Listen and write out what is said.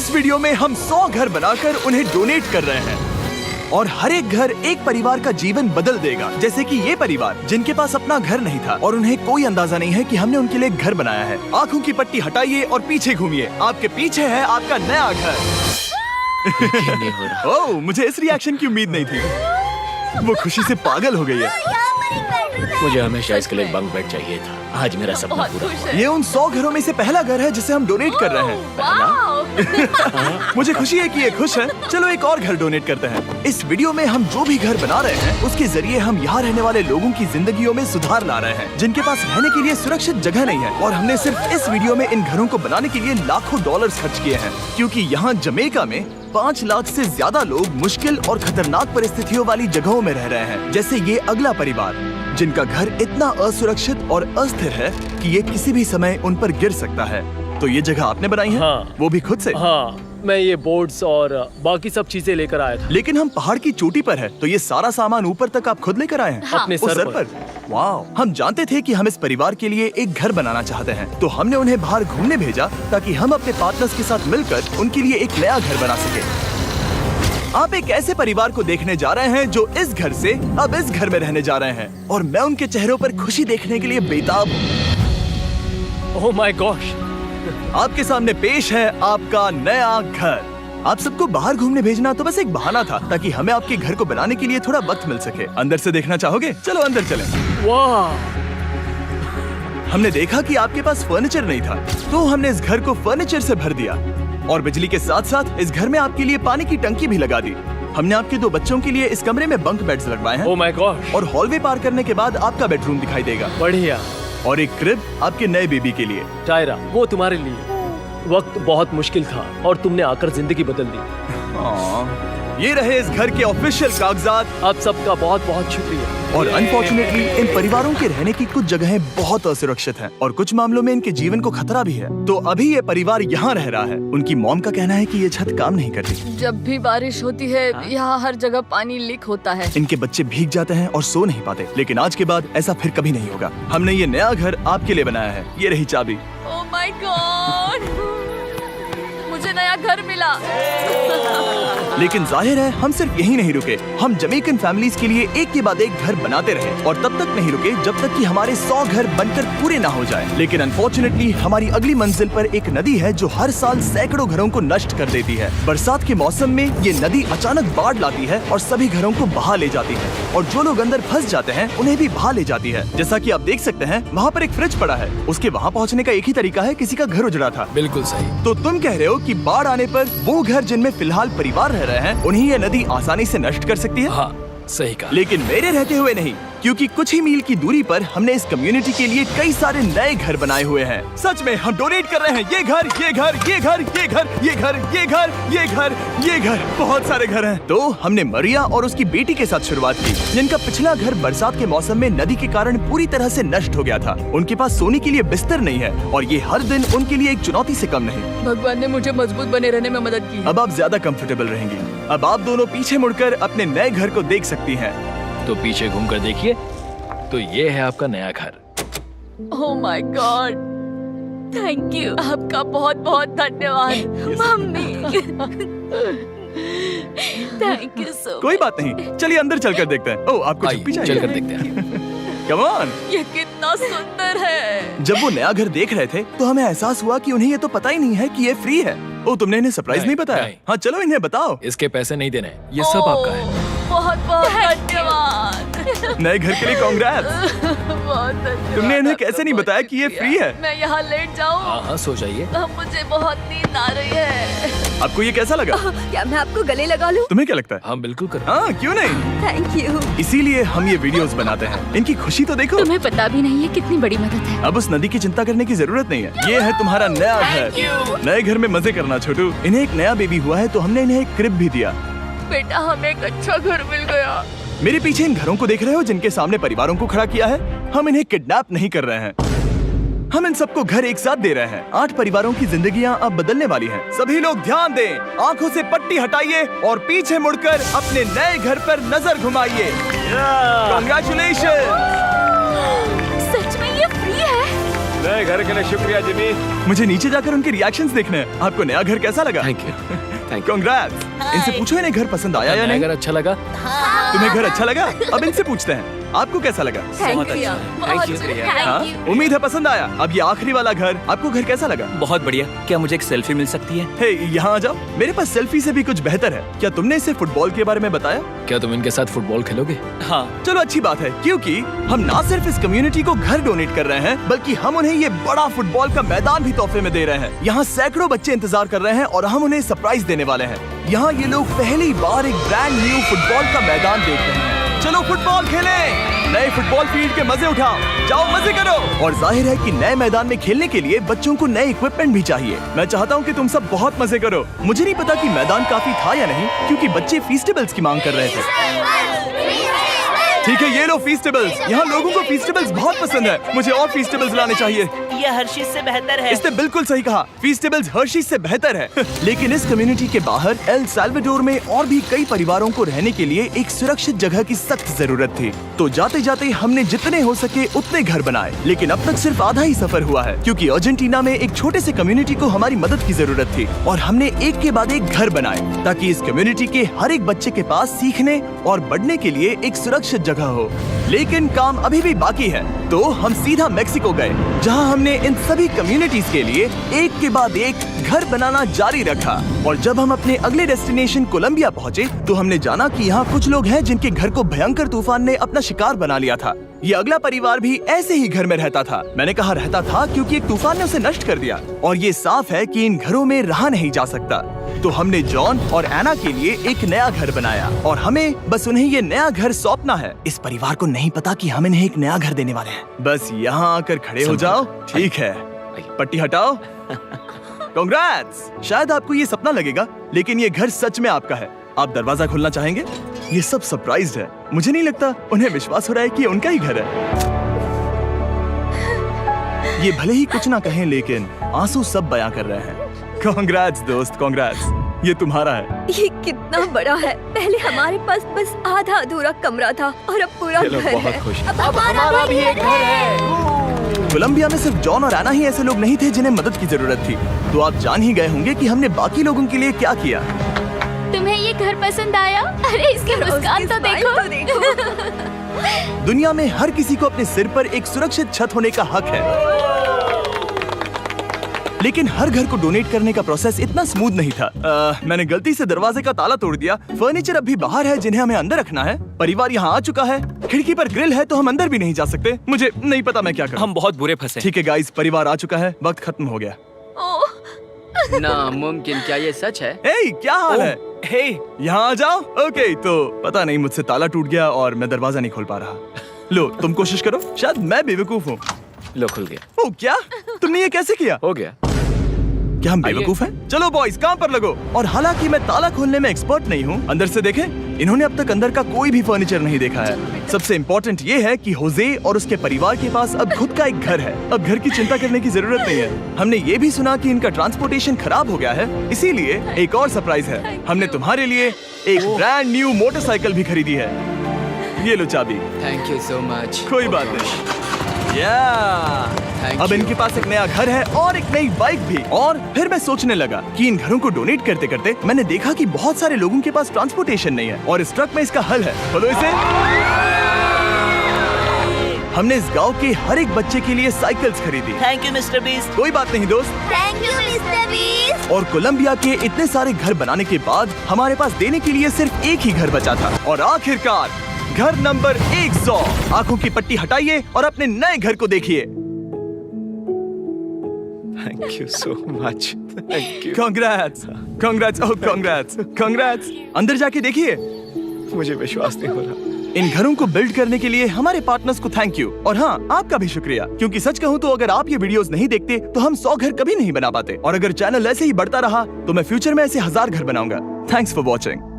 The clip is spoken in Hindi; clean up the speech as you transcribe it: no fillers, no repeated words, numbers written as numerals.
इस वीडियो में हम 100 घर बनाकर उन्हें डोनेट कर रहे हैं और हर एक घर एक परिवार का जीवन बदल देगा। जैसे कि ये परिवार जिनके पास अपना घर नहीं था और उन्हें कोई अंदाजा नहीं है कि हमने उनके लिए घर बनाया है। आंखों की पट्टी हटाइए और पीछे घूमिए। आपके पीछे है आपका नया घर। नहीं हो रहा। ओह, मुझे इस रिएक्शन की उम्मीद नहीं थी। वो खुशी से पागल हो गई है। मुझे हमेशा इसके लिए बंक बेड चाहिए था। आज मेरा सपना पूरा हुआ। ये उन 100 घरों में से पहला घर है जिसे हम डोनेट कर रहे हैं। मुझे खुशी है कि ये खुश है। चलो एक और घर डोनेट करते हैं। इस वीडियो में हम जो भी घर बना रहे हैं उसके जरिए हम यहाँ रहने वाले लोगों की जिंदगियों में सुधार ला रहे हैं जिनके पास रहने के लिए सुरक्षित जगह नहीं है। और हमने सिर्फ इस वीडियो में इन घरों को बनाने के लिए लाखों डॉलर्स खर्च किए हैं, क्योंकि यहाँ जमैका में 5 लाख से ज्यादा लोग मुश्किल और खतरनाक परिस्थितियों वाली जगहों में रह रहे हैं। जैसे ये अगला परिवार जिनका घर इतना असुरक्षित और अस्थिर है कि ये किसी भी समय उन पर गिर सकता है। तो ये जगह आपने बनाई है? हाँ। वो भी खुद से? हाँ, मैं ये बोर्ड्स और बाकी सब चीजें लेकर आया था। लेकिन हम पहाड़ की चोटी पर है, तो ये सारा सामान ऊपर तक आप खुद लेकर आए हैं? हाँ। अपने उस सर पर। वाह! हम जानते थे कि हम इस परिवार के लिए एक घर बनाना चाहते हैं, तो हमने उन्हें बाहर घूमने भेजा ताकि हम अपने पार्टनर्स के साथ मिलकर उनके लिए एक नया घर बना सके। आप एक ऐसे परिवार को देखने जा रहे हैं जो इस घर से अब इस घर में रहने जा रहे हैं, और मैं उनके चेहरों पर खुशी देखने के लिए बेताब हूँ। Oh my gosh! आपके सामने पेश है आपका नया घर। आप सबको बाहर घूमने भेजना तो बस एक बहाना था ताकि हमें आपके घर को बनाने के लिए थोड़ा वक्त मिल सके। अंदर से देखना चाहोगे? चलो अंदर चलें। वाह! हमने देखा कि आपके पास फर्नीचर नहीं था, तो हमने इस घर को फर्नीचर से भर दिया और बिजली के साथ साथ इस घर में आपके लिए पानी की टंकी भी लगा दी। हमने आपके 2 बच्चों के लिए इस कमरे में बंक बेड्स लगवाए हैं। Oh my gosh! और हॉलवे पार करने के बाद आपका बेडरूम दिखाई देगा। बढ़िया। और एक क्रिब आपके नए बेबी के लिए। टायरा, वो तुम्हारे लिए। वक्त बहुत मुश्किल था और तुमने आकर जिंदगी बदल दी। ये रहे इस घर के ऑफिशियल कागजात। आप सबका बहुत बहुत शुक्रिया। और अनफॉर्चुनेटली इन परिवारों के रहने की कुछ जगहें बहुत असुरक्षित हैं और कुछ मामलों में इनके जीवन को खतरा भी है। तो अभी ये परिवार यहाँ रह रहा है। उनकी मॉम का कहना है कि ये छत काम नहीं करती। जब भी बारिश होती है यहाँ हर जगह पानी लीक होता है। इनके बच्चे भीग जाते हैं और सो नहीं पाते। लेकिन आज के बाद ऐसा फिर कभी नहीं होगा। हमने ये नया घर आपके लिए बनाया है। ये रही चाबी। Oh my God! मुझे नया घर मिला। लेकिन जाहिर है हम सिर्फ यही नहीं रुके। हम जमैकन फैमिलीज के लिए एक के बाद एक घर बनाते रहे और तब तक नहीं रुके जब तक कि हमारे 100 घर बनकर पूरे ना हो जाए। लेकिन अनफॉर्चुनेटली हमारी अगली मंजिल पर एक नदी है जो हर साल सैकड़ों घरों को नष्ट कर देती है। बरसात के मौसम में ये नदी अचानक बाढ़ लाती है और सभी घरों को बहा ले जाती है, और जो लोग अंदर फंस जाते हैं उन्हें भी बहा ले जाती है। जैसा कि आप देख सकते हैं वहाँ पर एक फ्रिज पड़ा है। उसके वहाँ पहुँचने का एक ही तरीका है, किसी का घर उजड़ा था। बिल्कुल सही। तो तुम कह रहे हो कि बाढ़ आने पर वो घर जिनमें फिलहाल परिवार रह रहे हैं उन्हें ये नदी आसानी से नष्ट कर सकती है? हाँ, सही कहा। लेकिन मेरे रहते हुए नहीं, क्योंकि कुछ ही मील की दूरी पर हमने इस कम्युनिटी के लिए कई सारे नए घर बनाए हुए हैं। सच में हम डोनेट कर रहे हैं। ये घर, ये घर, ये घर, ये घर, ये घर, ये घर, ये घर, ये घर, बहुत सारे घर हैं। तो हमने मरिया और उसकी बेटी के साथ शुरुआत की, जिनका पिछला घर बरसात के मौसम में नदी के कारण पूरी तरह से नष्ट हो गया था। उनके पास सोने के लिए बिस्तर नहीं है और ये हर दिन उनके लिए एक चुनौती से कम नहीं। भगवान ने मुझे मजबूत बने रहने में मदद की। अब आप ज्यादा कंफर्टेबल रहेंगी। अब आप दोनों पीछे मुड़कर अपने नए घर को देख सकती हैं। तो पीछे घूमकर देखिए, तो ये है आपका नया घर। Oh my God! Thank you. आपका बहुत बहुत धन्यवाद मम्मी। Thank you so. कोई बात नहीं, चलिए अंदर चलकर देखते हैं। ओह, आपको आइए, चुप्पी चाहिए? चलकर देखते हैं। Come on! ये कितना सुंदर है। जब वो नया घर देख रहे थे तो हमें एहसास हुआ कि उन्हें ये तो पता ही नहीं है कि ये फ्री है। ओह, तुमने इन्हें सरप्राइज नहीं बताया? नहीं। हाँ, चलो इन्हें बताओ। इसके पैसे नहीं देने, ये सब आपका है। बहुत बहुत धन्यवाद। नए घर के लिए कांग्रेट्स। बहुत धन्यवाद। तुमने इन्हें कैसे नहीं बताया कि ये फ्री है? मैं यहाँ लेट जाऊँ? हाँ हाँ, सो जाइए। मुझे बहुत नींद आ रही है। आपको ये कैसा लगा? क्या मैं आपको गले लगा लूं? तुम्हें क्या लगता है? हाँ बिल्कुल कर। हाँ, क्यों नहीं? Thank you. इसीलिए हम ये वीडियोस बनाते हैं। इनकी खुशी तो देखो। तुम्हें पता भी नहीं है कितनी बड़ी मदद है। अब उस नदी की चिंता करने की जरूरत नहीं है। ये है तुम्हारा नया घर। नए घर में मजे करना छोटू। इन्हें एक नया बेबी हुआ है तो हमने इन्हें एक क्रिब भी दिया। बेटा, हमें एक अच्छा घर मिल गया। मेरे पीछे इन घरों को देख रहे हो जिनके सामने परिवारों को खड़ा किया है? हम इन्हें किडनैप नहीं कर रहे हैं। हम इन सबको घर एक साथ दे रहे हैं। 8 परिवारों की जिंदगियां अब बदलने वाली हैं। सभी लोग ध्यान दें, आंखों से पट्टी हटाइए और पीछे मुड़कर अपने नए घर पर नजर घुमाइए। Congratulations! सच में ये फ्री है? नए घर के लिए शुक्रिया जिमी। मुझे नीचे जाकर उनके रिएक्शंस देखने हैं। आपको नया घर कैसा लगा? Thank you, thank you. Congrats. इनसे पूछो इन्हें घर पसंद आया या नहीं। अगर अच्छा लगा तुम्हें घर अच्छा लगा? अब इनसे पूछते हैं आपको कैसा लगा? Thank you. Thank you. हाँ? उम्मीद है पसंद आया। अब ये आखिरी वाला घर, आपको घर कैसा लगा? बहुत बढ़िया। क्या मुझे एक सेल्फी मिल सकती है? हे, यहाँ आ जाओ। मेरे पास सेल्फी से भी कुछ बेहतर है। क्या तुमने इसे फुटबॉल के बारे में बताया? क्या तुम इनके साथ फुटबॉल खेलोगे? हाँ। चलो अच्छी बात है, क्योंकि हम ना सिर्फ इस कम्युनिटी को घर डोनेट कर रहे हैं, बल्कि हम उन्हें ये बड़ा फुटबॉल का मैदान भी तोहफे में दे रहे हैं। यहाँ सैकड़ों बच्चे इंतजार कर रहे हैं और हम उन्हें सरप्राइज देने वाले हैं। यहाँ ये लोग पहली बार एक ब्रांड न्यू फुटबॉल का मैदान देख रहे हैं। चलो फुटबॉल खेलें। नए फुटबॉल फील्ड के मजे उठाओ, जाओ मजे करो। और जाहिर है कि नए मैदान में खेलने के लिए बच्चों को नए इक्विपमेंट भी चाहिए। मैं चाहता हूँ कि तुम सब बहुत मजे करो। मुझे नहीं पता कि मैदान काफी था या नहीं, क्योंकि बच्चे फीस्टेबल्स की मांग कर रहे थे। ठीक है, ये लो फीस्टेबल्स। यहाँ लोगों को फीस्टेबल्स बहुत पसंद है। मुझे और फीस्टेबल्स लाने चाहिए। ये हर्शीज से बेहतर है। इसने बिल्कुल सही कहा, फीस्टेबल्स हर्शीज से बेहतर है। लेकिन इस कम्युनिटी के बाहर एल साल्वाडोर में और भी कई परिवारों को रहने के लिए एक सुरक्षित जगह की सख्त जरूरत थी। तो जाते जाते हमने जितने हो सके उतने घर बनाए, लेकिन अब तक सिर्फ आधा ही सफर हुआ है, क्योंकि अर्जेंटीना में एक छोटे से कम्युनिटी को हमारी मदद की जरूरत थी। और हमने एक के बाद एक घर बनाए ताकि इस कम्युनिटी के हर एक बच्चे के पास सीखने और बढ़ने के लिए एक सुरक्षित जगह हो। लेकिन काम अभी भी बाकी है, तो हम सीधा मेक्सिको गए, जहां हमने इन सभी कम्युनिटीज के लिए एक के बाद एक घर बनाना जारी रखा। और जब हम अपने अगले डेस्टिनेशन कोलंबिया पहुंचे, तो हमने जाना कि यहाँ कुछ लोग हैं जिनके घर को भयंकर तूफान ने अपना शिकार बना लिया था। ये अगला परिवार भी ऐसे ही घर में रहता था। मैंने कहा रहता था क्योंकि एक तूफान ने उसे नष्ट कर दिया, और ये साफ है कि इन घरों में रहा नहीं जा सकता। तो हमने जॉन और एना के लिए एक नया घर बनाया, और हमें बस उन्हें ये नया घर सौंपना है। इस परिवार को नहीं पता कि हम इन्हें एक नया घर देने वाले हैं। बस यहाँ आकर खड़े हो जाओ। ठीक है, पट्टी हटाओ। कांग्रेट्स। शायद आपको ये सपना लगेगा, लेकिन ये घर सच में आपका है। आप दरवाजा खोलना चाहेंगे? ये सब सरप्राइज्ड है। मुझे नहीं लगता उन्हें विश्वास हो रहा है कि ये उनका ही घर है। ये भले ही कुछ ना कहें, लेकिन आंसू सब बयां कर रहे हैं। कांग्रेट्स दोस्त, कांग्रेट्स। ये तुम्हारा है। ये कितना बड़ा है। पहले हमारे पास बस आधा अधूरा कमरा था और अब पूरा ये लोग घर बहुत है। खुश हैं। अब हमारा भी एक घर है। कोलंबिया में सिर्फ जॉन और एना ही ऐसे लोग नहीं थे जिन्हें मदद की जरूरत थी। तो आप जान ही गए होंगे कि हमने बाकी लोगों के लिए क्या किया। तुम्हें ये घर पसंद आया? अरे इसकी मुस्कान तो देखो। दुनिया में हर किसी को अपने सिर पर एक सुरक्षित छत होने का हक है, लेकिन हर घर को डोनेट करने का प्रोसेस इतना स्मूथ नहीं था। मैंने गलती से दरवाजे का ताला तोड़ दिया। फर्नीचर अब भी बाहर है जिन्हें हमें अंदर रखना है। परिवार यहाँ आ चुका है। खिड़की पर ग्रिल है तो हम अंदर भी नहीं जा सकते। मुझे नहीं पता मैं क्या करूं। हम बहुत बुरे फंसे। ठीक है गाइस, परिवार आ चुका है। वक्त खत्म हो गया। नामुमकिन, क्या ये सच है? हे, क्या हाल है? हे, यहाँ आ जाओ। ओके, तो पता नहीं मुझसे ताला टूट गया और मैं दरवाजा नहीं खोल पा रहा। लो, तुम कोशिश करो। शायद मैं बेवकूफ हूँ। लो खुल गया। ओ क्या? तुमने ये कैसे किया? हो गया। क्या हम बेवकूफ हैं? चलो बॉयज, काम पर लगो। और हालांकि मैं ताला खोलने में एक्सपर्ट नहीं हूँ, अंदर से देखें। इन्होंने अब तक अंदर का कोई भी फर्नीचर नहीं देखा है। सबसे इम्पोर्टेंट ये है कि होजे और उसके परिवार के पास अब खुद का एक घर है। अब घर की चिंता करने की जरूरत नहीं है। हमने ये भी सुना कि इनका ट्रांसपोर्टेशन खराब हो गया है, इसीलिए एक और सरप्राइज है। हमने तुम्हारे लिए एक ब्रांड न्यू मोटरसाइकिल भी खरीदी है। ये लो चाबी। Thank you so much. कोई बात नहीं। Thank अब you. इनके पास एक नया घर है और एक नई बाइक भी। और फिर मैं सोचने लगा कि इन घरों को डोनेट करते करते मैंने देखा कि बहुत सारे लोगों के पास ट्रांसपोर्टेशन नहीं है, और इस ट्रक में इसका हल है। खोलो इसे। हमने इस गांव के हर एक बच्चे के लिए साइकिल्स खरीदी। Thank you mister beast. कोई बात नहीं दोस्त। Thank you mister beast. और कोलंबिया के इतने सारे घर बनाने के बाद हमारे पास देने के लिए सिर्फ एक ही घर बचा था। और आखिरकार घर नंबर 100। आंखों की पट्टी हटाइए और अपने नए घर को देखिए। Thank you so much. Thank you. Congrats, congrats, oh congrats, congrats. अंदर जाके देखिए। मुझे विश्वास नहीं हो रहा। इन घरों को बिल्ड करने के लिए हमारे पार्टनर्स को थैंक यू। और हाँ, आपका भी शुक्रिया, क्योंकि सच कहूँ तो अगर आप ये वीडियोस नहीं देखते तो हम 100 घर कभी नहीं बना पाते। और अगर चैनल ऐसे ही बढ़ता रहा तो मैं फ्यूचर में ऐसे 1000 घर बनाऊंगा। Thanks for watching.